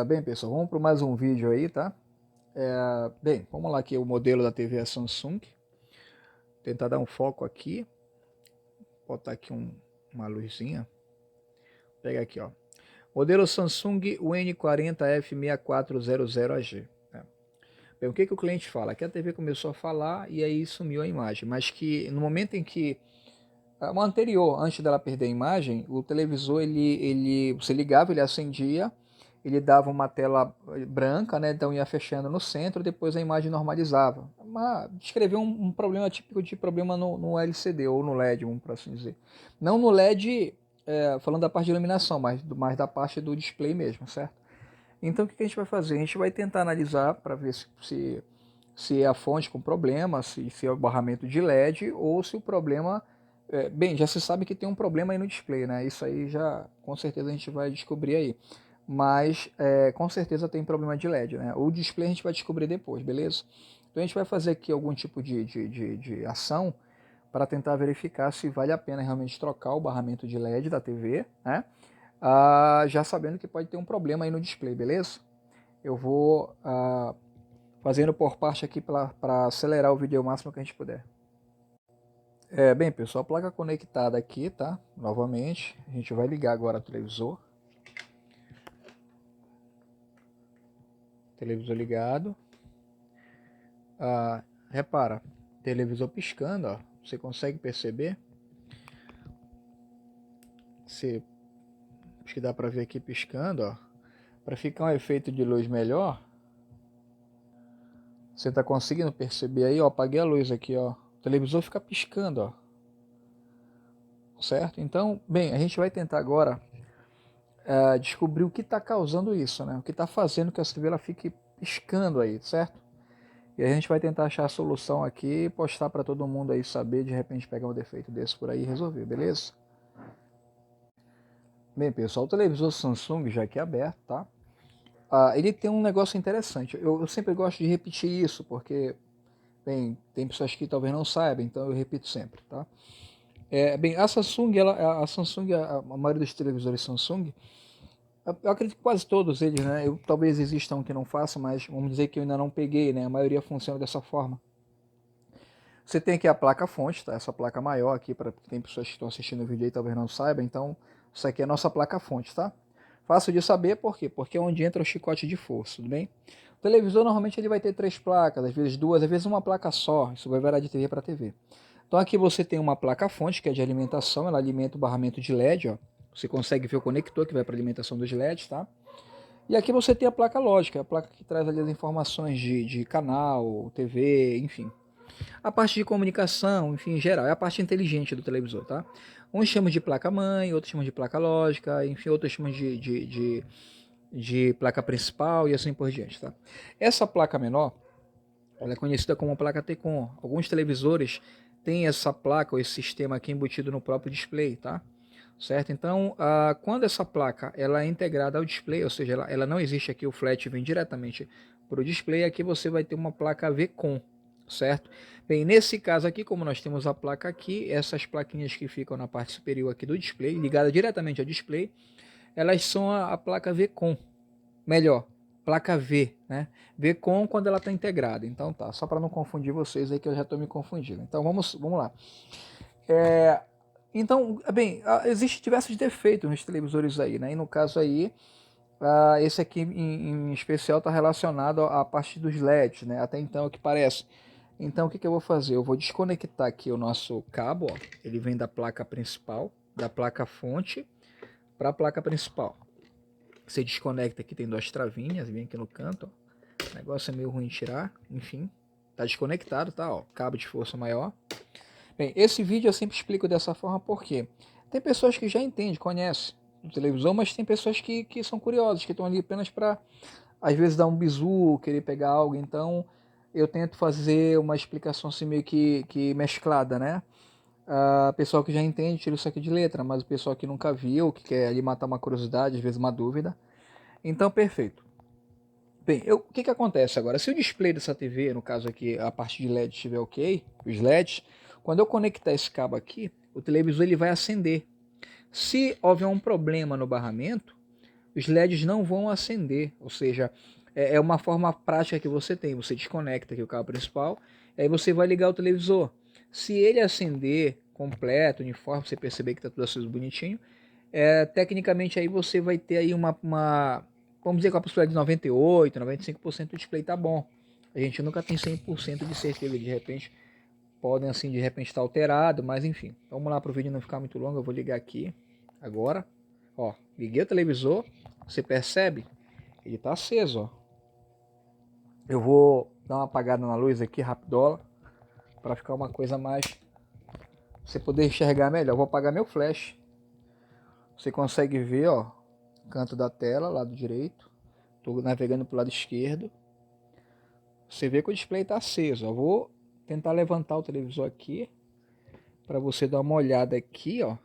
Bem, pessoal, vamos para mais um vídeo aí, tá? Bem, vamos lá aqui, o modelo da TV é Samsung. Tentar dar um foco aqui. Botar aqui uma luzinha. Pega aqui, ó. Modelo Samsung UN40F6400AG. Né? Bem, o que o cliente fala? Que a TV começou a falar e aí sumiu a imagem. Mas que no momento em que... Uma anterior, antes dela perder a imagem, o televisor, você ligava, ele acendia, ele dava uma tela branca, né? Então ia fechando no centro, depois a imagem normalizava. Descreveu um problema típico de problema no LCD ou no LED, vamos por assim dizer. Não no LED, falando da parte de iluminação, mas da parte do display mesmo, certo? Então o que a gente vai fazer? A gente vai tentar analisar para ver se é a fonte com problema, se é o barramento de LED ou se o problema... bem, já se sabe que tem um problema aí no display, né? Isso aí já com certeza a gente vai descobrir aí. Mas com certeza tem problema de LED, né? O display a gente vai descobrir depois, beleza? Então a gente vai fazer aqui algum tipo de ação para tentar verificar se vale a pena realmente trocar o barramento de LED da TV, né? Já sabendo que pode ter um problema aí no display, beleza? Eu vou fazendo por parte aqui para acelerar o vídeo o máximo que a gente puder. Bem, pessoal, a placa conectada aqui, tá? Novamente, a gente vai ligar agora o televisor. Televisor ligado. Repara, televisor piscando, ó. Você consegue perceber? Acho que dá para ver aqui piscando, ó. Para ficar um efeito de luz melhor, você tá conseguindo perceber aí, ó? Apaguei a luz aqui, ó. O televisor fica piscando, ó. Certo? Então, bem, a gente vai tentar agora descobrir o que está causando isso, né? O que está fazendo que a TV ela fique piscando aí, certo? E a gente vai tentar achar a solução aqui, postar para todo mundo aí saber, de repente pegar um defeito desse por aí e resolver, beleza? Bem, pessoal, o televisor Samsung já aqui aberto, tá? Ele tem um negócio interessante. Eu sempre gosto de repetir isso, porque, bem, tem pessoas que talvez não saibam, então eu repito sempre, tá? Bem, a Samsung, a maioria dos televisores Samsung, eu acredito que quase todos eles, né? Talvez exista um que não faça, mas vamos dizer que eu ainda não peguei, né? A maioria funciona dessa forma. Você tem aqui a placa-fonte, tá? Essa placa maior aqui, para tem pessoas que estão assistindo o vídeo aí talvez não saibam, então isso aqui é a nossa placa-fonte, tá? Fácil de saber, por quê? Porque é onde entra o chicote de força, tudo bem? O televisor normalmente ele vai ter 3 placas, às vezes 2, às vezes uma placa só, isso vai variar de TV para TV. Então aqui você tem uma placa-fonte, que é de alimentação, ela alimenta o barramento de LED, ó. Você consegue ver o conector que vai para alimentação dos LEDs, tá? E aqui você tem a placa lógica, a placa que traz ali as informações de canal, TV, enfim. A parte de comunicação, enfim, em geral, é a parte inteligente do televisor, tá? Uns chamam de placa-mãe, outros chamam de placa lógica, enfim, outros chamam de placa principal e assim por diante, tá? Essa placa menor, ela é conhecida como placa T-Con. Alguns televisores têm essa placa ou esse sistema aqui embutido no próprio display, tá? Certo? Então, quando essa placa ela é integrada ao display, ou seja, ela não existe aqui, o flat vem diretamente para o display, aqui você vai ter uma placa VCOM, certo? Bem, nesse caso aqui, como nós temos a placa aqui, essas plaquinhas que ficam na parte superior aqui do display, ligada diretamente ao display, elas são a placa VCOM, melhor, placa V, né? VCOM quando ela está integrada. Então tá, só para não confundir vocês aí que eu já estou me confundindo. Então vamos lá. Então, bem, existem diversos defeitos nos televisores aí, né? E no caso aí, esse aqui em especial está relacionado à parte dos LEDs, né? Até então é o que parece. Então o que eu vou fazer? Eu vou desconectar aqui o nosso cabo, ó. Ele vem da placa principal, da placa fonte para a placa principal. Você desconecta aqui, tem 2 travinhas, vem aqui no canto, ó. O negócio é meio ruim de tirar, enfim. Tá desconectado, tá? Ó, cabo de força maior. Bem, esse vídeo eu sempre explico dessa forma porque tem pessoas que já entendem, conhecem o televisor, mas tem pessoas que são curiosas, que estão ali apenas para, às vezes, dar um bizu, querer pegar algo. Então, eu tento fazer uma explicação assim meio que mesclada, né? Pessoal que já entende, tira isso aqui de letra, mas o pessoal que nunca viu, que quer ali matar uma curiosidade, às vezes uma dúvida. Então, perfeito. Bem, o que acontece agora? Se o display dessa TV, no caso aqui, a parte de LED estiver ok, os LEDs, quando eu conectar esse cabo aqui, o televisor ele vai acender. Se houver um problema no barramento, os LEDs não vão acender, ou seja, é uma forma prática que você tem. Você desconecta aqui o cabo principal, aí você vai ligar o televisor. Se ele acender completo, uniforme, você perceber que está tudo aceso bonitinho, tecnicamente aí você vai ter aí vamos dizer, com a possibilidade de 98, 95% do display tá bom. A gente nunca tem 100% de certeza, de repente podem assim de repente estar alterado, mas enfim. Vamos lá para o vídeo não ficar muito longo, eu vou ligar aqui agora. Ó, liguei o televisor, você percebe? Ele tá aceso, ó. Eu vou dar uma apagada na luz aqui, rapidola, para ficar uma coisa mais... você poder enxergar melhor. Eu vou apagar meu flash. Você consegue ver, ó, canto da tela, lado direito. Estou navegando para o lado esquerdo. Você vê que o display está aceso. Eu vou tentar levantar o televisor aqui para você dar uma olhada aqui, ó.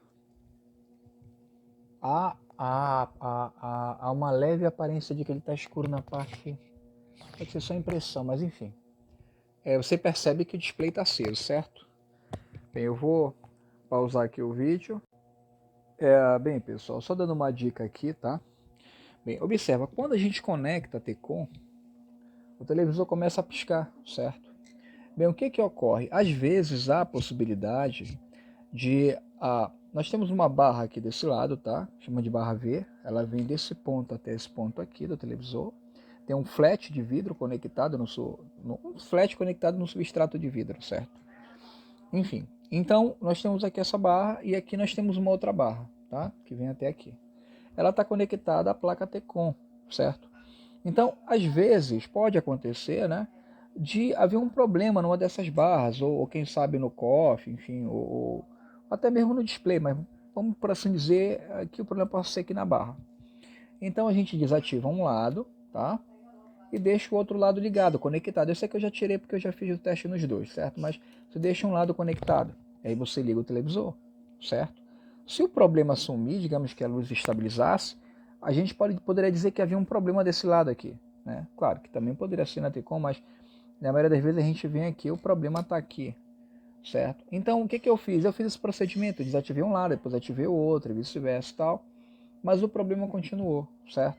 Há uma leve aparência de que ele está escuro na parte. Pode ser só impressão, mas enfim. Você percebe que o display está aceso, certo? Bem, eu vou pausar aqui o vídeo. Bem, pessoal, só dando uma dica aqui, tá? Bem, observa, quando a gente conecta a Tecon, o televisor começa a piscar, certo? Bem, o que que ocorre? Às vezes há a possibilidade de... nós temos uma barra aqui desse lado, tá? Chama de barra V. Ela vem desse ponto até esse ponto aqui do televisor. Tem um flat de vidro conectado um flat conectado no substrato de vidro, certo? Enfim, então nós temos aqui essa barra e aqui nós temos uma outra barra, tá? Que vem até aqui. Ela está conectada à placa Tecon, certo? Então, às vezes, pode acontecer, né, de haver um problema numa dessas barras, ou quem sabe no COF, enfim, ou até mesmo no display, mas vamos por assim dizer que o problema pode ser aqui na barra. Então a gente desativa um lado, tá? E deixa o outro lado ligado, conectado. Eu sei que eu já tirei porque eu já fiz o teste nos dois, certo? Mas você deixa um lado conectado, aí você liga o televisor, certo? Se o problema sumir, digamos que a luz estabilizasse, a gente poderia dizer que havia um problema desse lado aqui, né? Claro que também poderia ser na Tecon, mas na maioria das vezes a gente vem aqui, o problema está aqui, certo? Então o que que eu fiz? Eu fiz esse procedimento, eu desativei um lado, depois ativei o outro, e vice-versa e tal, mas o problema continuou, certo?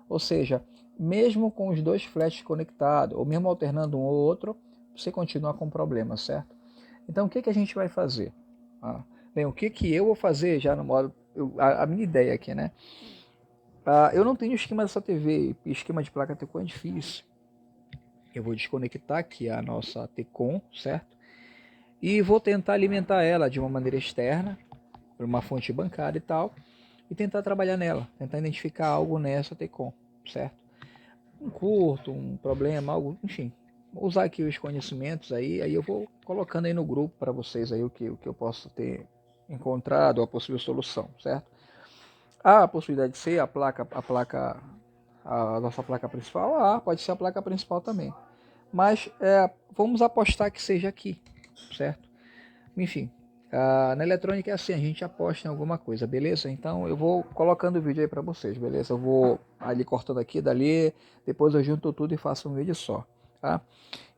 Ou seja, mesmo com os dois flashes conectados, ou mesmo alternando um ou outro, você continua com problema, certo? Então o que que a gente vai fazer? Bem, o que que eu vou fazer já no modo... a minha ideia aqui, né? Eu não tenho esquema dessa TV, esquema de placa Tecon é difícil. Eu vou desconectar aqui a nossa Tecon, certo? E vou tentar alimentar ela de uma maneira externa, por uma fonte bancária e tal, e tentar trabalhar nela, tentar identificar algo nessa Tecon, certo? Um curto, um problema, algo, enfim. Vou usar aqui os conhecimentos aí eu vou colocando aí no grupo para vocês aí o que eu posso ter encontrado, a possível solução, certo? Há a possibilidade de ser a nossa placa principal? Pode ser a placa principal também. Mas vamos apostar que seja aqui, certo? Enfim, na eletrônica é assim, a gente aposta em alguma coisa, beleza? Então eu vou colocando o vídeo aí para vocês, beleza? Eu vou ali cortando aqui, dali, depois eu junto tudo e faço um vídeo só, tá?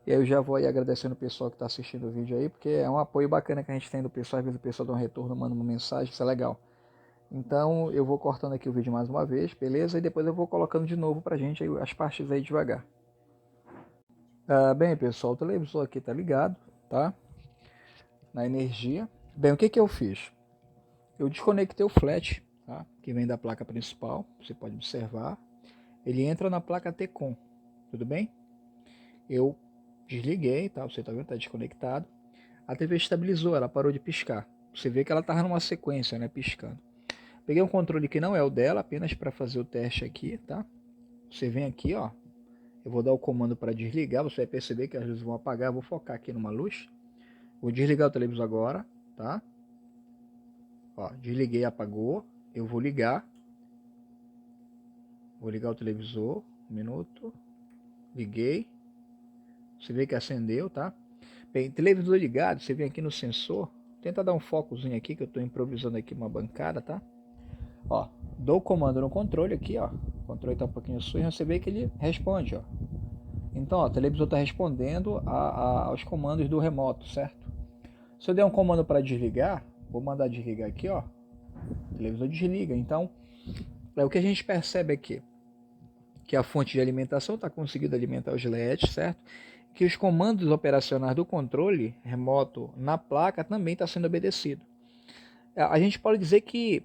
E aí eu já vou aí agradecendo o pessoal que está assistindo o vídeo aí, porque é um apoio bacana que a gente tem do pessoal, às vezes o pessoal dá um retorno, manda uma mensagem, isso é legal. Então eu vou cortando aqui o vídeo mais uma vez, beleza? E depois eu vou colocando de novo pra gente aí, as partes aí devagar. Bem, pessoal, o televisor aqui tá ligado, tá? Na energia. Bem, o que que eu fiz? Eu desconectei o flat, tá? Que vem da placa principal, você pode observar. Ele entra na placa Tecon, tudo bem? Eu desliguei, tá? Você tá vendo? Tá desconectado. A TV estabilizou, ela parou de piscar. Você vê que ela tava numa sequência, né? Piscando. Peguei um controle que não é o dela, apenas para fazer o teste aqui, tá? Você vem aqui, ó. Eu vou dar o comando para desligar, você vai perceber que as luzes vão apagar. Eu vou focar aqui numa luz. Vou desligar o televisor agora, tá? Ó, desliguei, apagou. Eu vou ligar. Vou ligar o televisor. Um minuto. Liguei. Você vê que acendeu, tá? Bem, televisor ligado, você vem aqui no sensor. Tenta dar um focozinho aqui, que eu estou improvisando aqui uma bancada, tá? Ó, dou o comando no controle aqui, ó. O controle está um pouquinho sujo, você vê que ele responde, ó. Então, ó, o televisor está respondendo aos comandos do remoto, certo? Se eu der um comando para desligar, vou mandar desligar aqui, ó. O televisor desliga. Então, o que a gente percebe aqui, que a fonte de alimentação está conseguindo alimentar os LEDs, certo? Que os comandos operacionais do controle remoto na placa também está sendo obedecido. A gente pode dizer que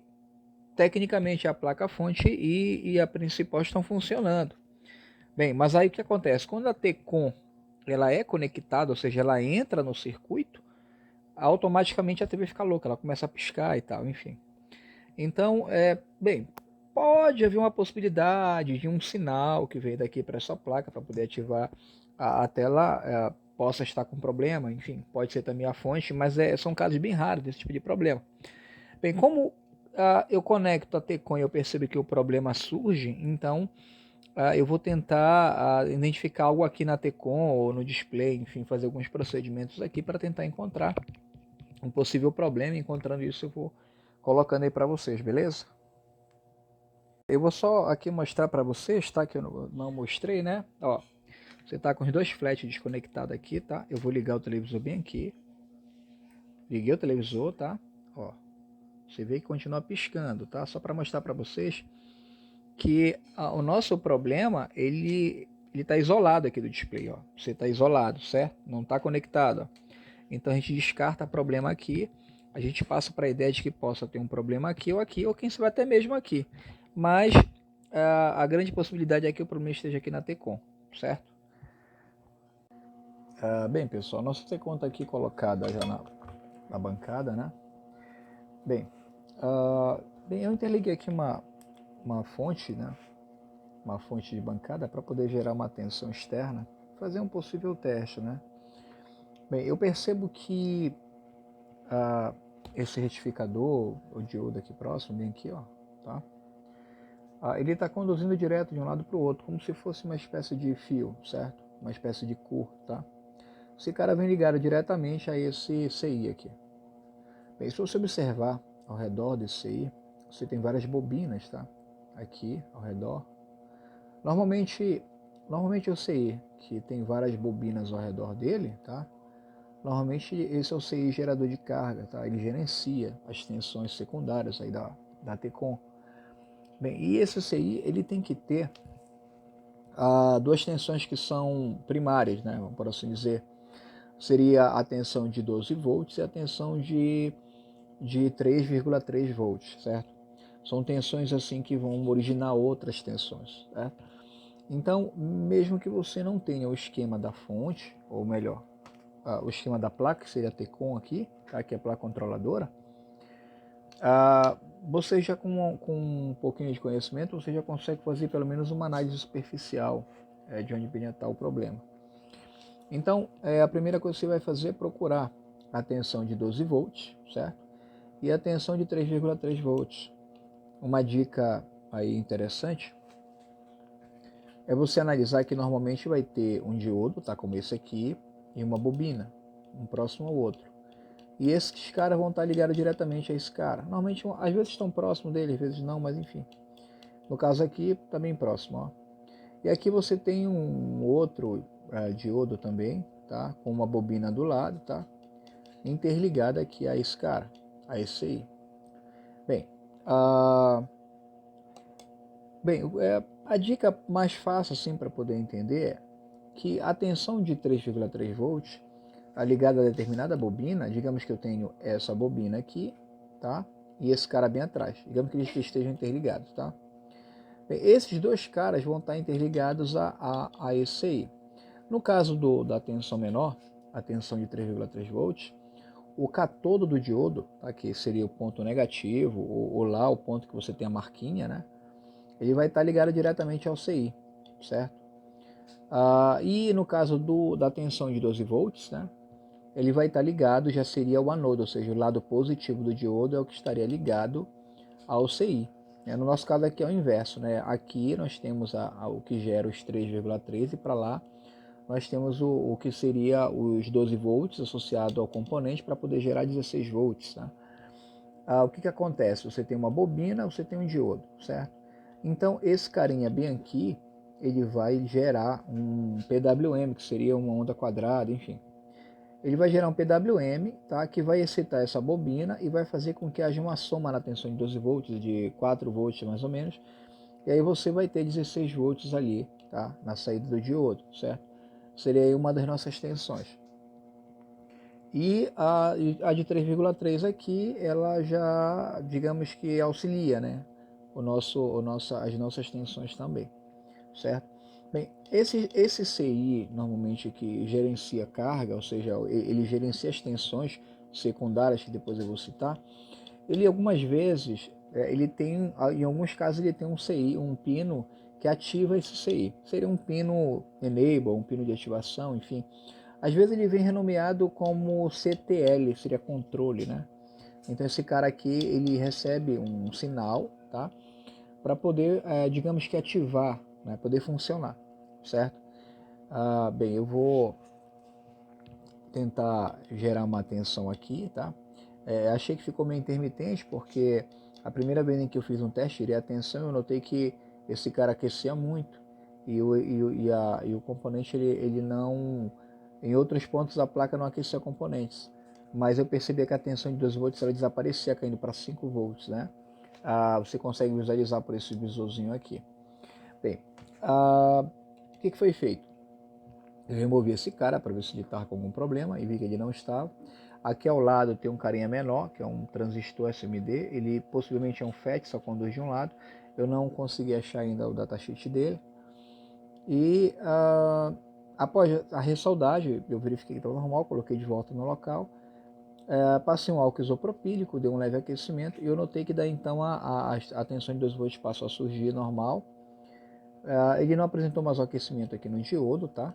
tecnicamente a placa-fonte e a principal estão funcionando. Bem, mas aí o que acontece? Quando a Tcon ela é conectada, ou seja, ela entra no circuito, automaticamente a TV fica louca, ela começa a piscar e tal, enfim. Então, bem, pode haver uma possibilidade de um sinal que vem daqui para essa placa para poder ativar a tela, possa estar com problema, enfim, pode ser também a fonte, mas são casos bem raros desse tipo de problema. Bem, como eu conecto a Tcon e eu percebo que o problema surge, então eu vou tentar identificar algo aqui na Tcon ou no display, enfim, fazer alguns procedimentos aqui para tentar encontrar um possível problema. Encontrando isso, eu vou colocando aí para vocês, beleza? Eu vou só aqui mostrar para vocês, tá? Que eu não mostrei, né? Ó, você tá com os dois flash desconectados aqui, tá? Eu vou ligar o televisor bem aqui. Liguei o televisor, tá? Ó, você vê que continua piscando, tá? Só para mostrar para vocês que o nosso problema, ele está isolado aqui do display, ó. Você está isolado, certo? Não está conectado, ó. Então a gente descarta problema aqui, a gente passa para a ideia de que possa ter um problema aqui, ou quem sabe até mesmo aqui. Mas a grande possibilidade é que o problema esteja aqui na Tcon, certo? Bem, pessoal, nossa Tcon está aqui colocada já na bancada, né? Bem, bem, eu interliguei aqui uma fonte, né? Uma fonte de bancada para poder gerar uma tensão externa, fazer um possível teste, né? Bem, eu percebo que esse retificador, o diodo aqui próximo, bem aqui, ó, tá? Ele está conduzindo direto de um lado para o outro, como se fosse uma espécie de fio, certo? Uma espécie de curto, tá? Esse cara vem ligado diretamente a esse CI aqui. Bem, se você observar ao redor desse CI, você tem várias bobinas, tá? Aqui ao redor. Normalmente o CI, que tem várias bobinas ao redor dele, tá? Normalmente esse é o CI gerador de carga, tá? Ele gerencia as tensões secundárias aí da Tcon. Bem, e esse CI ele tem que ter duas tensões que são primárias, né? Por assim dizer. Seria a tensão de 12 volts e a tensão de 3,3 volts, certo? São tensões assim que vão originar outras tensões, certo? Então, mesmo que você não tenha o esquema da fonte, ou melhor, o esquema da placa, que seria a Tcon aqui, tá? Que é a placa controladora, você já com um pouquinho de conhecimento, você já consegue fazer pelo menos uma análise superficial de onde poderia estar o problema. Então, a primeira coisa que você vai fazer é procurar a tensão de 12 volts, certo? E a tensão de 3,3 volts. Uma dica aí interessante é você analisar que normalmente vai ter um diodo, tá, como esse aqui, e uma bobina, um próximo ao outro. E esses caras vão estar ligados diretamente a esse cara. Normalmente, às vezes estão próximos dele, às vezes não, mas enfim. No caso aqui, também próximo, ó. E aqui você tem um outro diodo também, tá, com uma bobina do lado, tá, interligada aqui a esse cara, a esse aí. Bem, a dica mais fácil assim para poder entender é que a tensão de 3,3 volts ligada a determinada bobina, digamos que eu tenho essa bobina aqui, tá? E esse cara bem atrás, digamos que eles estejam interligados, tá? Bem, esses dois caras vão estar interligados a esse aí. No caso da tensão menor, a tensão de 3,3 volts, o catodo do diodo, tá, que seria o ponto negativo, ou lá o ponto que você tem a marquinha, né? Ele vai estar ligado diretamente ao CI, certo? E no caso da tensão de 12 volts, né? Ele vai estar ligado, já seria o anodo, ou seja, o lado positivo do diodo é o que estaria ligado ao CI. No nosso caso aqui é o inverso, né? Aqui nós temos o que gera os 3,3 e para lá nós temos o que seria os 12 volts associado ao componente para poder gerar 16 volts. Tá? O que acontece? Você tem uma bobina, você tem um diodo, certo? Então esse carinha bem aqui, ele vai gerar um PWM, que seria uma onda quadrada, enfim. ele vai gerar um PWM, tá? Que vai excitar essa bobina e vai fazer com que haja uma soma na tensão de 12 volts, de 4 volts mais ou menos, e aí você vai ter 16 volts ali, tá? Na saída do diodo, certo? Seria aí uma das nossas tensões. E a de 3,3 aqui, ela já, digamos que auxilia, né? As nossas tensões também, certo? Bem, esse CI, normalmente, que gerencia carga, ou seja, ele gerencia as tensões secundárias, que depois eu vou citar, ele algumas vezes, ele tem, em alguns casos, ele tem um CI, um pino que ativa esse CI. Seria um pino enable, um pino de ativação, enfim. Às vezes ele vem renomeado como CTL, seria controle, né? Então esse cara aqui, ele recebe um sinal, tá? Para poder, digamos que ativar, né? Poder funcionar, certo? Bem, eu vou tentar gerar uma tensão aqui, tá? Achei que ficou meio intermitente, porque a primeira vez em que eu fiz um teste, tirei a tensão, eu notei que esse cara aquecia muito, e o componente, ele não... Em outros pontos a placa não aquecia componentes, mas eu percebi que a tensão de 12 volts ela desaparecia, caindo para 5 volts, né? Você consegue visualizar por esse visorzinho aqui. Bem, o que foi feito? Eu removi esse cara para ver se ele estava com algum problema e vi que ele não estava. Aqui ao lado tem um carinha menor, que é um transistor SMD. Ele possivelmente é um FET, só conduz de um lado. Eu não consegui achar ainda o datasheet dele. E após a ressoldagem, eu verifiquei que estava normal, coloquei de volta no local. Passei um álcool isopropílico, dei um leve aquecimento e eu notei que daí então a tensão de 2 volts passou a surgir normal. Ele não apresentou mais o aquecimento aqui no diodo, tá?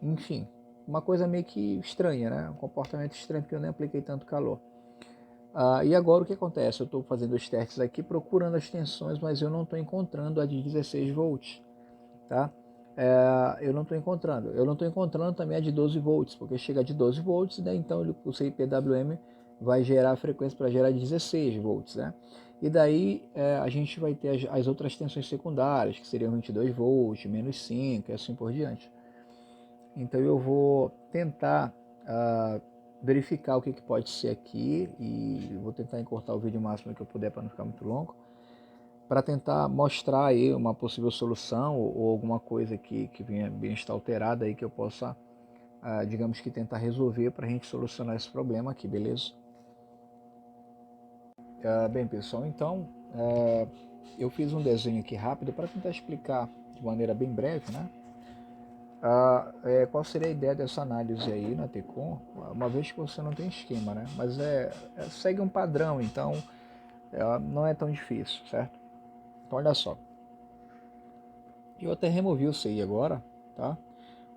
Enfim, uma coisa meio que estranha, né? Um comportamento estranho, porque eu nem apliquei tanto calor. E agora o que acontece? Eu estou fazendo os testes aqui, procurando as tensões, mas eu não estou encontrando a de 16 volts, tá? Eu não estou encontrando. Eu não estou encontrando também a de 12 volts, porque chega de 12 volts, né? Então o CIPWM vai gerar a frequência para gerar 16 volts, né? E daí a gente vai ter as outras tensões secundárias, que seriam 22 volts, menos 5 e assim por diante. Então eu vou tentar verificar o que pode ser aqui e vou tentar encurtar o vídeo o máximo que eu puder para não ficar muito longo, para tentar mostrar aí uma possível solução ou alguma coisa que venha estar alterada aí que eu possa, digamos que tentar resolver para a gente solucionar esse problema aqui, beleza? Bem pessoal, então eu fiz um desenho aqui rápido para tentar explicar de maneira bem breve, né? Qual seria a ideia dessa análise aí na TECOM, uma vez que você não tem esquema, né? Mas segue um padrão, então não é tão difícil, certo? Então olha só, eu até removi o CI agora, tá?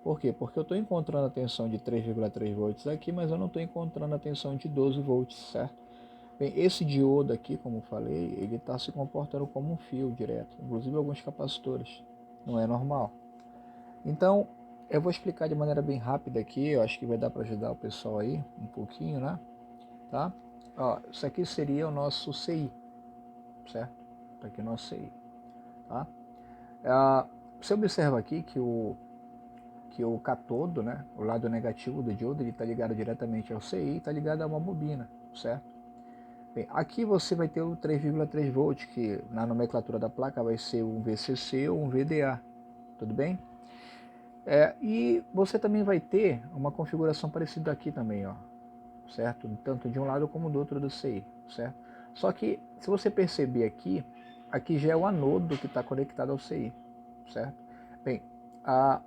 Por quê? Porque eu estou encontrando a tensão de 3,3 volts aqui, mas eu não estou encontrando a tensão de 12 volts, certo? Bem, esse diodo aqui, como eu falei, ele está se comportando como um fio direto, inclusive alguns capacitores, não é normal. Então, eu vou explicar de maneira bem rápida aqui, eu acho que vai dar para ajudar o pessoal aí um pouquinho, né? Tá? Isso aqui seria o nosso CI, certo? Tá aqui o nosso CI, tá? Você observa aqui que o catodo, né, o lado negativo do diodo, ele está ligado diretamente ao CI, está ligado a uma bobina, certo? Bem, aqui você vai ter o 3,3 volts, que na nomenclatura da placa vai ser um VCC ou um VDA, tudo bem? E você também vai ter uma configuração parecida aqui também, ó, certo? Tanto de um lado como do outro do CI, certo? Só que, se você perceber aqui já é o anodo que está conectado ao CI, certo? Bem,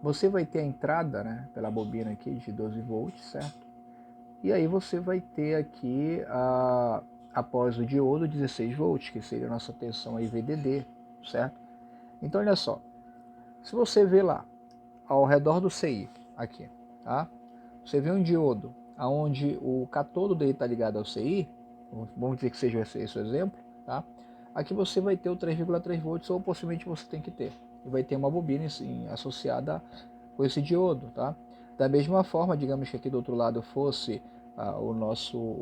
você vai ter a entrada, né, pela bobina aqui de 12 volts, certo? E aí você vai ter aqui, após o diodo, 16 volts, que seria a nossa tensão aí VDD, certo? Então, olha só, se você ver lá, ao redor do CI, aqui, tá? Você vê um diodo onde o catodo dele está ligado ao CI, vamos dizer que seja esse o exemplo, tá? Aqui você vai ter o 3,3 volts, ou possivelmente você tem que ter. E vai ter uma bobina associada com esse diodo, tá? Da mesma forma, digamos que aqui do outro lado fosse o nosso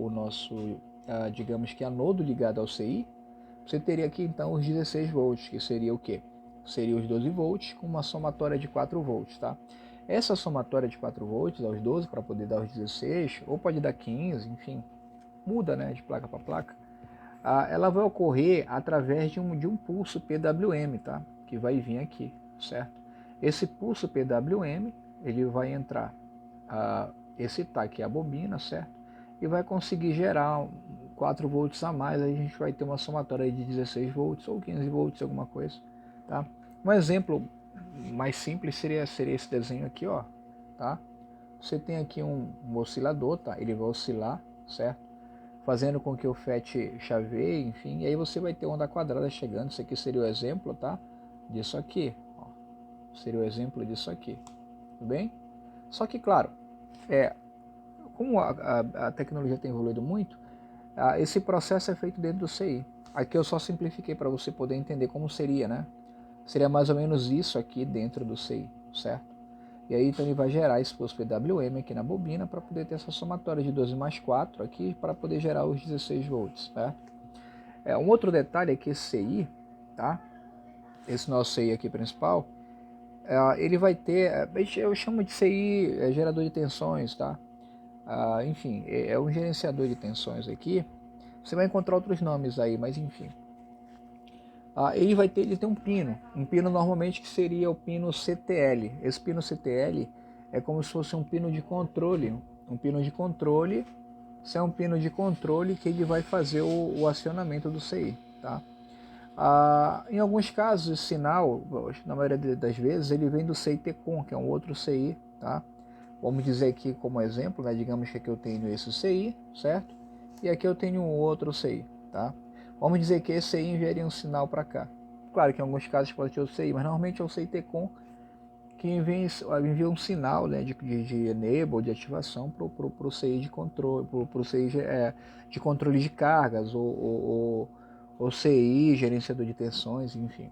digamos que anodo ligado ao CI, você teria aqui então os 16 volts, que seria o quê? Seria os 12 volts com uma somatória de 4 volts, tá? Essa somatória de 4 volts aos 12 para poder dar os 16, ou pode dar 15, enfim, muda, né, de placa para placa. Ela vai ocorrer através de um pulso PWM, tá? Que vai vir aqui, certo? Esse pulso PWM, ele vai entrar, excitar aqui a bobina, certo? E vai conseguir gerar 4 volts a mais, aí a gente vai ter uma somatória de 16 volts ou 15 volts, alguma coisa, tá? Um exemplo mais simples seria esse desenho aqui, ó, tá? Você tem aqui um oscilador, tá? Ele vai oscilar, certo? Fazendo com que o FET chaveie, enfim, e aí você vai ter onda quadrada chegando. Isso aqui seria o exemplo, tá? Disso aqui, ó. Seria o exemplo disso aqui, tudo bem? Só que, claro, como a tecnologia tem evoluído muito, esse processo é feito dentro do CI. Aqui eu só simplifiquei para você poder entender como seria, né? Seria mais ou menos isso aqui dentro do CI, certo? E aí então ele vai gerar esse pulso PWM aqui na bobina para poder ter essa somatória de 12 mais 4 aqui para poder gerar os 16 volts, certo? Um outro detalhe é que esse CI, tá? Esse nosso CI aqui principal, ele vai ter, eu chamo de CI gerador de tensões, tá? Enfim, é um gerenciador de tensões aqui. Você vai encontrar outros nomes aí, mas enfim. Ele tem um pino normalmente que seria o pino CTL. Esse pino CTL é como se fosse um pino de controle, isso é um pino de controle que ele vai fazer o acionamento do CI, tá? Em alguns casos, esse sinal, na maioria das vezes, ele vem do CI-T-CON, que é um outro CI, tá? Vamos dizer aqui como exemplo, né? Digamos que aqui eu tenho esse CI, certo? E aqui eu tenho um outro CI, tá? Vamos dizer que esse CI enviaria um sinal para cá. Claro que em alguns casos pode ter o CI, mas normalmente é o CI-T-CON que envia um sinal, né, de enable, de ativação para o CI de controle, para o CI de controle de cargas, ou CI, gerenciador de tensões, enfim.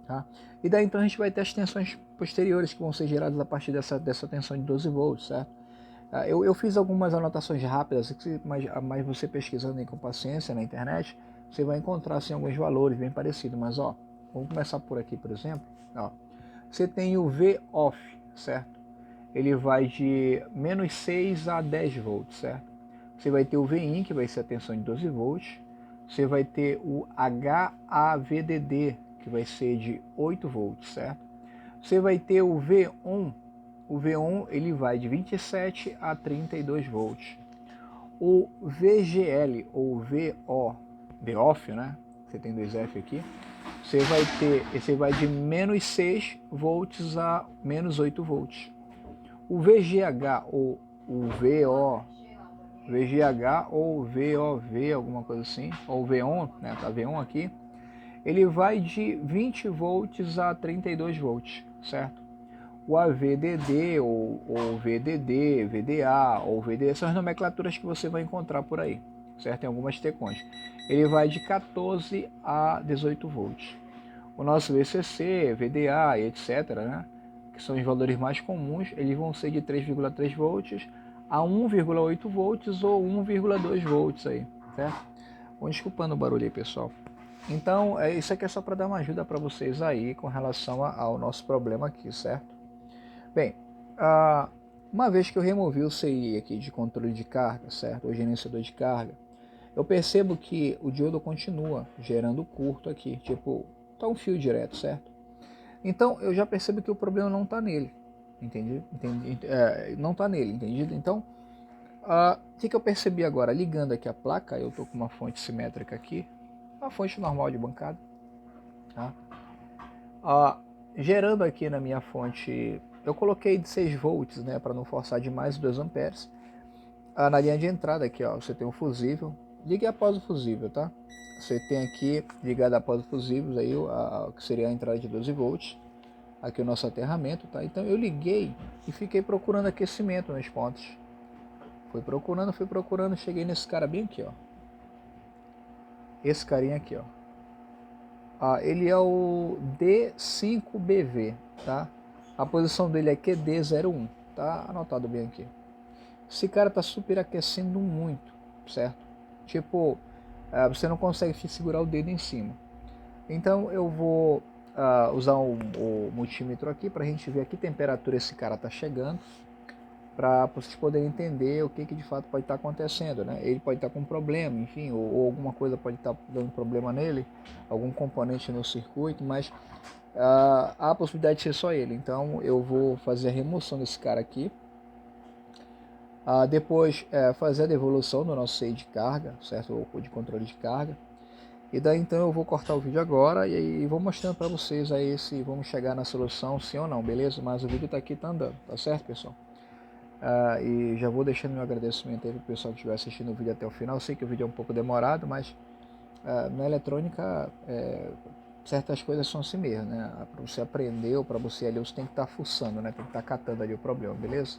Tá? E daí então a gente vai ter as tensões posteriores que vão ser geradas a partir dessa tensão de 12 volts, certo? Eu fiz algumas anotações rápidas, mas você pesquisando aí com paciência na internet, você vai encontrar assim, alguns valores bem parecidos, mas ó, vamos começar por aqui, por exemplo. Ó, você tem o V-off, certo? Ele vai de menos 6 a 10 volts, certo? Você vai ter o V-in, que vai ser a tensão de 12 volts. Você vai ter o HAVDD, que vai ser de 8 volts, certo? Você vai ter o V-on. O V-on ele vai de 27 a 32 volts. O VGL, ou VO, V-off, né? Você tem dois F aqui. Você vai de menos 6 volts a menos 8 volts. O VGH ou o VGH ou VOV, alguma coisa assim, ou VON, né, tá VON aqui, ele vai de 20 volts a 32 volts, certo? O AVDD ou VDD, VDA ou VDD são as nomenclaturas que você vai encontrar por aí, certo? Em algumas tecões. Ele vai de 14 a 18 volts. O nosso VCC, VDA e etc., né, que são os valores mais comuns, eles vão ser de 3,3 volts a 1,8 volts ou 1,2 volts aí, certo? Bom, desculpando o barulho aí, pessoal. Então, isso aqui é só para dar uma ajuda para vocês aí com relação ao nosso problema aqui, certo? Bem, uma vez que eu removi o CI aqui de controle de carga, certo? O gerenciador de carga, eu percebo que o diodo continua gerando curto aqui, tipo, tá um fio direto, certo? Então eu já percebo que o problema não está nele, não está nele, entendido? Então, o que eu percebi agora? Ligando aqui a placa, eu estou com uma fonte simétrica aqui, uma fonte normal de bancada, tá? Gerando aqui na minha fonte, eu coloquei de 6 volts, né, para não forçar demais 2 amperes. Na linha de entrada aqui, ó, você tem um fusível, ligue após o fusível, tá? Você tem aqui, ligado após o fusível, aí, que seria a entrada de 12 volts, aqui o nosso aterramento, tá? Então eu liguei e fiquei procurando aquecimento nas pontas. Fui procurando, cheguei nesse cara bem aqui, ó. Esse carinha aqui, ó. Ele é o D5BV, tá? A posição dele é QD01, tá? Anotado bem aqui. Esse cara tá superaquecendo muito, certo? Tipo, você não consegue segurar o dedo em cima. Então eu vou usar o multímetro aqui para a gente ver a que temperatura esse cara está chegando, para vocês poderem entender o que de fato pode estar acontecendo, né? Ele pode estar com um problema, enfim, ou alguma coisa pode estar dando problema nele, algum componente no circuito, mas há a possibilidade de ser só ele. Então eu vou fazer a remoção desse cara aqui, depois fazer a devolução do nosso CI de carga, certo? Ou de controle de carga. E daí então eu vou cortar o vídeo agora e vou mostrando para vocês aí se vamos chegar na solução sim ou não, beleza? Mas o vídeo tá aqui, tá andando, tá certo, pessoal? E já vou deixando meu agradecimento aí pro pessoal que estiver assistindo o vídeo até o final. Eu sei que o vídeo é um pouco demorado, mas na eletrônica certas coisas são assim mesmo, né? Para você aprender ou para você ali, você tem que estar fuçando, né? Tem que estar catando ali o problema, beleza?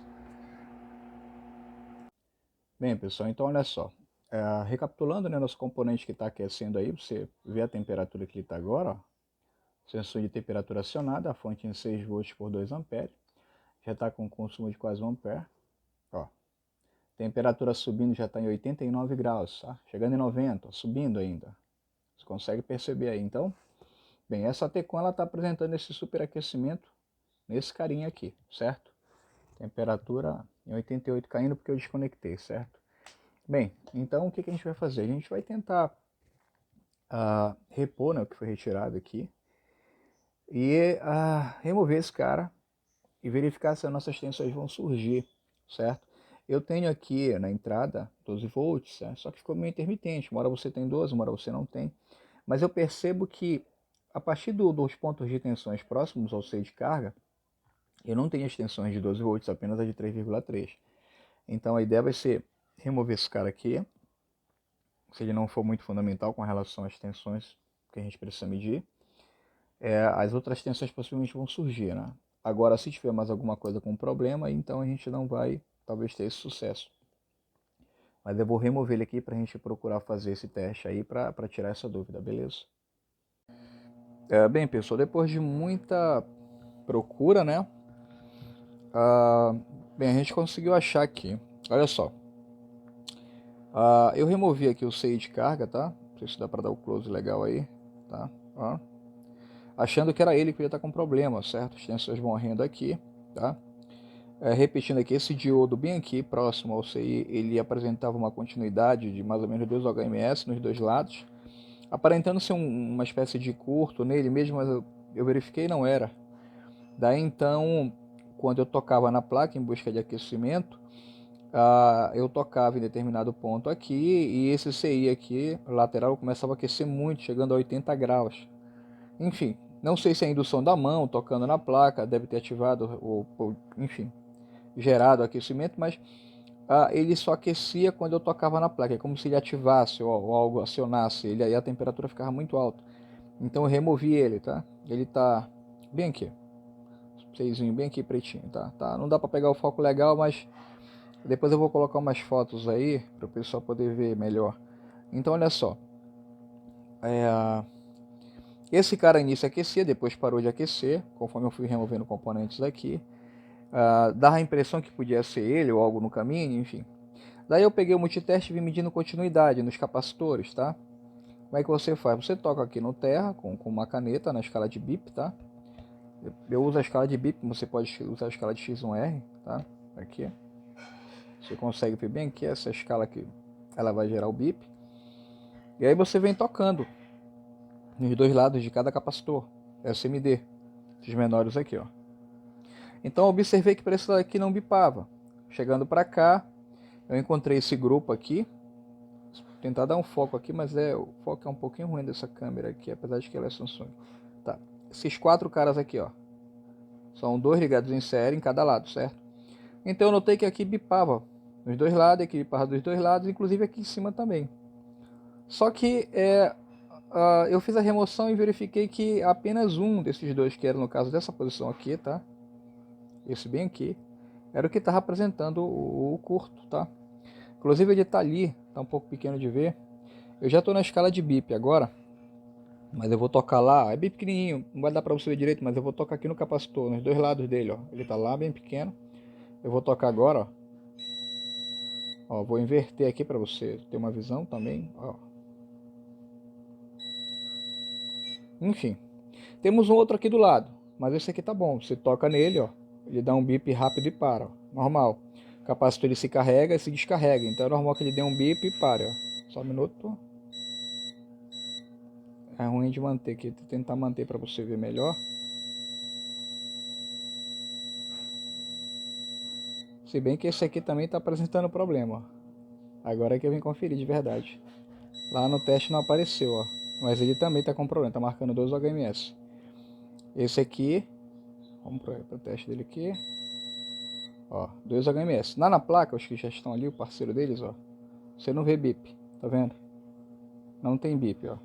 Bem, pessoal, então olha só. Recapitulando, né, nosso componente que está aquecendo aí, você vê a temperatura que ele está agora, ó. Sensor de temperatura acionado, a fonte em 6 volts por 2 amperes. Já está com consumo de quase 1 ampere. Ó, temperatura subindo, já está em 89 graus, tá? Chegando em 90, subindo ainda. Você consegue perceber aí, então? Bem, essa Tecon ela está apresentando esse superaquecimento nesse carinha aqui, certo? Temperatura em 88 caindo porque eu desconectei, certo? Bem, então o que a gente vai fazer? A gente vai tentar repor, né, o que foi retirado aqui e remover esse cara e verificar se as nossas tensões vão surgir, certo? Eu tenho aqui na entrada 12 volts, certo? Só que ficou meio intermitente, uma hora você tem 12, uma hora você não tem, mas eu percebo que a partir dos pontos de tensões próximos ao seio de carga, eu não tenho as tensões de 12 volts, apenas a de 3,3. Então a ideia vai ser remover esse cara aqui, se ele não for muito fundamental com relação às tensões que a gente precisa medir. As outras tensões possivelmente vão surgir, né? Agora, se tiver mais alguma coisa com problema, então a gente não vai, talvez, ter esse sucesso. Mas eu vou remover ele aqui para a gente procurar fazer esse teste aí para tirar essa dúvida, beleza? Bem, pessoal, depois de muita procura, né? Bem, a gente conseguiu achar aqui. Olha só. Eu removi aqui o CI de carga, tá? Não sei se dá para dar o close legal aí, tá? Ó. Achando que era ele que ia estar com problema, certo? As tensões morrendo aqui, tá? Repetindo aqui, esse diodo bem aqui, próximo ao CI, ele apresentava uma continuidade de mais ou menos 2 HMS nos dois lados, aparentando ser uma espécie de curto nele mesmo, mas eu verifiquei não era. Daí então, quando eu tocava na placa em busca de aquecimento, eu tocava em determinado ponto aqui e esse CI aqui, lateral, começava a aquecer muito, chegando a 80 graus. Enfim, não sei se é a indução da mão tocando na placa deve ter ativado, ou enfim, gerado aquecimento, mas ele só aquecia quando eu tocava na placa, é como se ele ativasse ou algo acionasse ele, aí a temperatura ficava muito alta. Então eu removi ele, tá? Ele tá bem aqui, seisinho, bem aqui pretinho, tá? Não dá para pegar o foco legal, mas depois eu vou colocar umas fotos aí para o pessoal poder ver melhor. Então olha só, esse cara início aquecia, depois parou de aquecer, conforme eu fui removendo componentes aqui. Dava a impressão que podia ser ele ou algo no caminho, enfim. Daí eu peguei o multiteste e vim medindo continuidade nos capacitores, tá? Como é que você faz? Você toca aqui no terra com uma caneta na escala de bip, tá? Eu uso a escala de bip, você pode usar a escala de X1R, tá? Aqui. Você consegue ver bem aqui essa escala aqui, ela vai gerar o bip. E aí você vem tocando nos dois lados de cada capacitor, SMD, esses menores aqui, ó. Então eu observei que para esse lado aqui não bipava. Chegando para cá, eu encontrei esse grupo aqui. Vou tentar dar um foco aqui, mas o foco é um pouquinho ruim dessa câmera aqui, apesar de que ela é Samsung. Tá. Esses quatro caras aqui, ó, são dois ligados em série em cada lado, certo? Então eu notei que aqui bipava nos dois lados, aqui bipava dos dois lados, inclusive aqui em cima também. Só que eu fiz a remoção e verifiquei que apenas um desses dois, que era no caso dessa posição aqui, tá? Esse bem aqui, era o que estava apresentando o curto, tá? Inclusive ele tá ali, tá um pouco pequeno de ver. Eu já estou na escala de bip agora, mas eu vou tocar lá, é bem pequenininho, não vai dar para você ver direito, mas eu vou tocar aqui no capacitor, nos dois lados dele, ó. Ele tá lá bem pequeno. Eu vou tocar agora, ó. Vou inverter aqui para você ter uma visão também, ó. Enfim, Temos um outro aqui do lado, mas esse aqui tá bom. Você toca nele, ó, ele dá um bip rápido e para, ó, normal. O capacitor ele se carrega e se descarrega, então é normal que ele dê um bip e pare, ó. Só um minuto. É ruim de manter aqui, vou tentar manter para você ver melhor. Se bem que esse aqui também está apresentando problema, ó. Agora é que eu vim conferir de verdade. Lá no teste não apareceu, ó. Mas ele também está com problema, está marcando 2 OHMS. Esse aqui, vamos para o teste dele aqui. Ó, 2 HMS. Lá na placa, os que já estão ali, o parceiro deles, ó. Você não vê bip, tá vendo? Não tem bip, ó.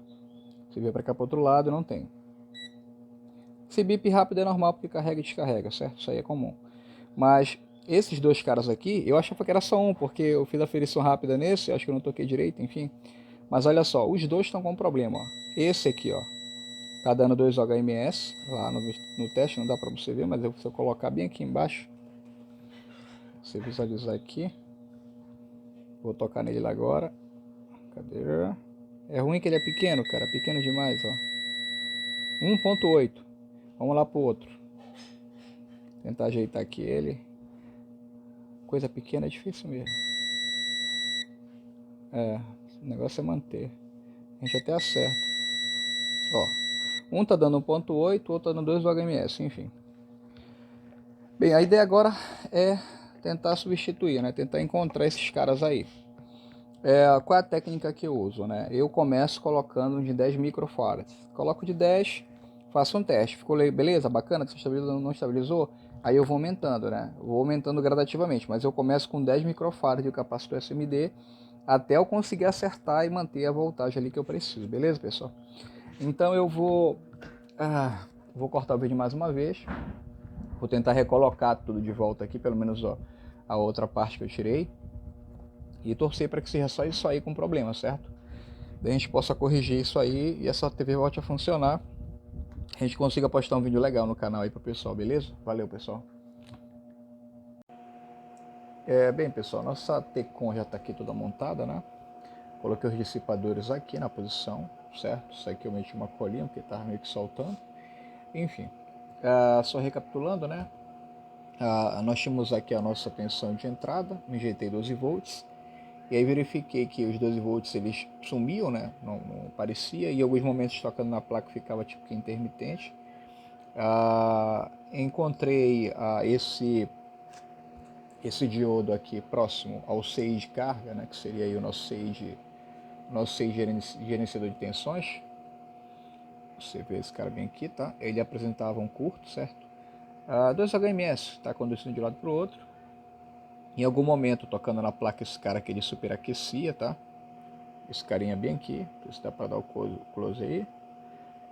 Você vê para cá para outro lado, não tem. Esse bip rápido é normal porque carrega e descarrega, certo? Isso aí é comum. Mas esses dois caras aqui, eu achava que era só um, porque eu fiz a aferição rápida nesse, acho que eu não toquei direito, enfim. Mas olha só, os dois estão com problema, ó. Esse aqui, ó, tá dando 2 HMS, lá no teste, não dá para você ver, mas se eu colocar bem aqui embaixo, você visualizar aqui, vou tocar nele agora. Cadê? É ruim que ele é pequeno, cara, pequeno demais, ó. 1.8. Vamos lá pro outro. Tentar ajeitar aqui ele. Coisa pequena é difícil mesmo. O negócio é manter. A gente até acerta. Ó, um tá dando 1.8, o outro tá dando 2 HMS, enfim. Bem, a ideia agora é tentar substituir, né? Tentar encontrar esses caras aí. Qual é a técnica que eu uso, né? Eu começo colocando de 10 microfarads. Coloco de 10, faço um teste. Ficou beleza, bacana, que você estabilizou, não estabilizou? Aí eu vou aumentando, né? Vou aumentando gradativamente, mas eu começo com 10 microfarads de capacitor SMD até eu conseguir acertar e manter a voltagem ali que eu preciso, beleza, pessoal? Então eu vou cortar o vídeo mais uma vez. Vou tentar recolocar tudo de volta aqui, pelo menos ó, a outra parte que eu tirei. E torcer para que seja só isso aí com problema, certo? Daí a gente possa corrigir isso aí e essa TV volte a funcionar. A gente consiga postar um vídeo legal no canal aí pro pessoal, beleza? Valeu, pessoal. Bem, pessoal, nossa Tecon já está aqui toda montada, né? Coloquei os dissipadores aqui na posição, certo? Isso aqui eu meti uma colinha porque estava meio que soltando. Enfim, só recapitulando, né? Nós tínhamos aqui a nossa tensão de entrada, injetei 12 volts. E aí verifiquei que os 12 volts eles sumiam, né? Não aparecia. E em alguns momentos tocando na placa ficava tipo que intermitente. Encontrei esse diodo aqui próximo ao 6 de carga, né? Que seria aí o nosso 6 gerenciador de tensões. Você vê esse cara bem aqui, tá? Ele apresentava um curto, certo? 2 HMS, tá conduzindo de um lado para o outro. Em algum momento, tocando na placa, esse cara aqui ele superaquecia, tá? Esse carinha bem aqui, se dá para dar o close aí.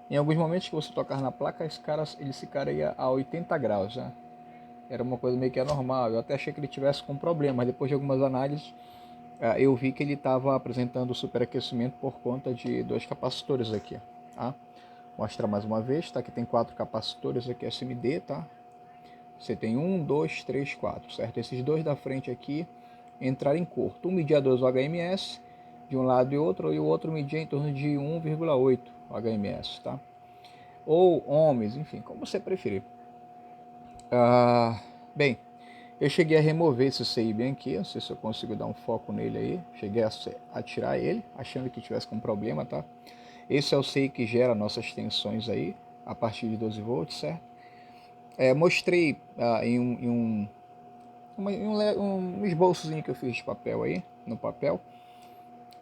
Em alguns momentos que você tocar na placa, ele ficaria a 80 graus, né? Era uma coisa meio que anormal. Eu até achei que ele tivesse com problema, mas depois de algumas análises, eu vi que ele estava apresentando superaquecimento por conta de 2 capacitores aqui, tá? Mostrar mais uma vez, tá? Aqui tem 4 capacitores aqui SMD, tá? Você tem 1, 2, 3, 4, certo? Esses 2 da frente aqui entraram em curto. Um media 2 HMS de um lado e outro, e o outro media em torno de 1,8 HMS, tá? Ou ohms, enfim, como você preferir. Bem, eu cheguei a remover esse CI bem aqui, não sei se eu consigo dar um foco nele aí. Cheguei a tirar ele, achando que tivesse com problema, tá? Esse é o CI que gera nossas tensões aí, a partir de 12 volts, certo? Mostrei um esboçozinho que eu fiz de papel aí, no papel,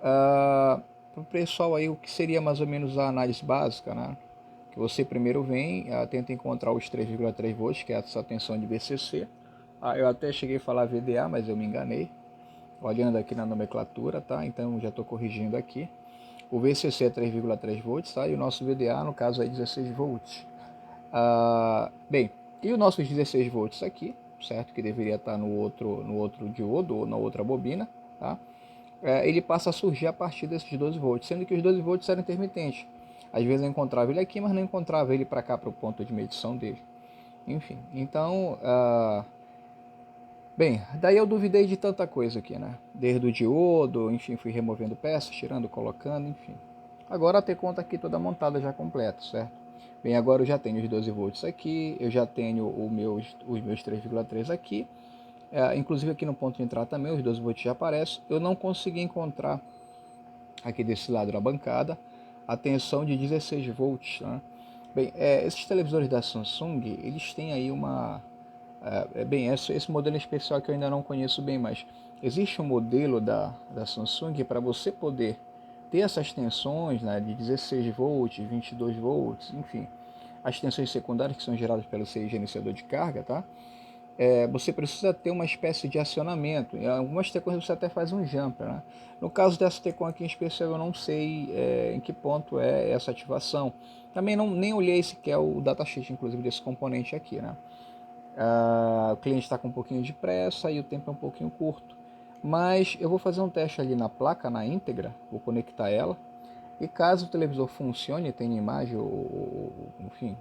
para o pessoal aí o que seria mais ou menos a análise básica, né? Que você primeiro vem, tenta encontrar os 3,3 volts, que é essa tensão de VCC. Eu até cheguei a falar VDA, mas eu me enganei, olhando aqui na nomenclatura, tá? Então já estou corrigindo aqui. O VCC é 3,3 volts, tá? E o nosso VDA, no caso, é 16 volts. Bem, e os nossos 16 volts aqui, certo? Que deveria estar no outro diodo ou na outra bobina, tá? Ele passa a surgir a partir desses 12 volts, sendo que os 12 volts eram intermitentes. Às vezes eu encontrava ele aqui, mas não encontrava ele para cá, para o ponto de medição dele. Enfim, então, bem, daí eu duvidei de tanta coisa aqui, né? Desde o diodo, enfim, fui removendo peças, tirando, colocando, enfim. Agora a Tecon tá aqui toda montada já completa, certo? Bem, agora eu já tenho os 12 volts aqui, eu já tenho os meus 3,3 aqui, inclusive aqui no ponto de entrada também os 12 volts já aparecem. Eu não consegui encontrar aqui desse lado na bancada a tensão de 16 volts, né? Bem, esses televisores da Samsung, eles têm aí esse modelo especial que eu ainda não conheço bem, mas existe um modelo da Samsung para você poder ter essas tensões, né, de 16 volts, 22 volts, enfim, as tensões secundárias que são geradas pelo seu gerenciador de carga, tá? Você precisa ter uma espécie de acionamento. Em algumas Tecons você até faz um jumper, né? No caso dessa Tecon aqui em especial, eu não sei em que ponto é essa ativação. Também nem olhei sequer o datasheet, inclusive, desse componente aqui, né? O cliente está com um pouquinho de pressa e o tempo é um pouquinho curto. Mas eu vou fazer um teste ali na placa, na íntegra, vou conectar ela. E caso o televisor funcione, tenha imagem, enfim,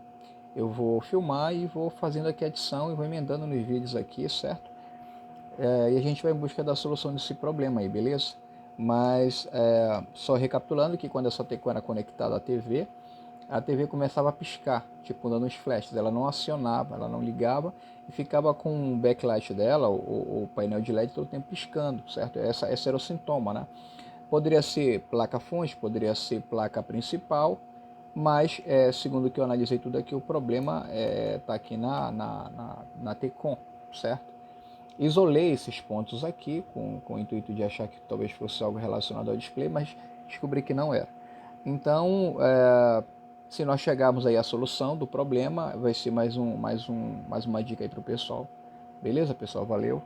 eu vou filmar e vou fazendo aqui a edição e vou emendando nos vídeos aqui, certo? E a gente vai em busca da solução desse problema aí, beleza? Mas só recapitulando que quando essa tecla era conectada à TV, a TV começava a piscar, tipo dando uns flashes, ela não acionava, ela não ligava e ficava com o backlight dela, o painel de LED todo o tempo piscando, certo? Esse era o sintoma, né? Poderia ser placa-fonte, poderia ser placa principal, mas segundo o que eu analisei tudo aqui, o problema está aqui na Tecon, certo? Isolei esses pontos aqui com o intuito de achar que talvez fosse algo relacionado ao display, mas descobri que não era. Então, se nós chegarmos aí à solução do problema, vai ser mais uma dica aí para o pessoal. Beleza, pessoal? Valeu!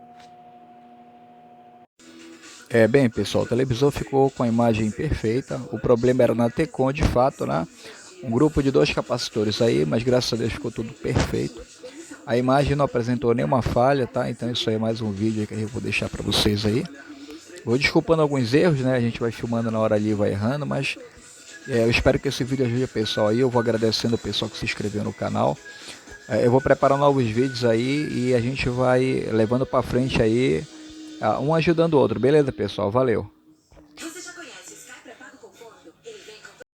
Bem, pessoal, o televisor ficou com a imagem perfeita. O problema era na Tecon, de fato, né? Um grupo de 2 capacitores aí, mas graças a Deus ficou tudo perfeito. A imagem não apresentou nenhuma falha, tá? Então isso aí é mais um vídeo que eu vou deixar para vocês aí. Vou desculpando alguns erros, né? A gente vai filmando na hora ali e vai errando, mas eu espero que esse vídeo ajude o pessoal aí. Eu vou agradecendo o pessoal que se inscreveu no canal. Eu vou preparar novos vídeos aí e a gente vai levando para frente aí, um ajudando o outro. Beleza, pessoal? Valeu!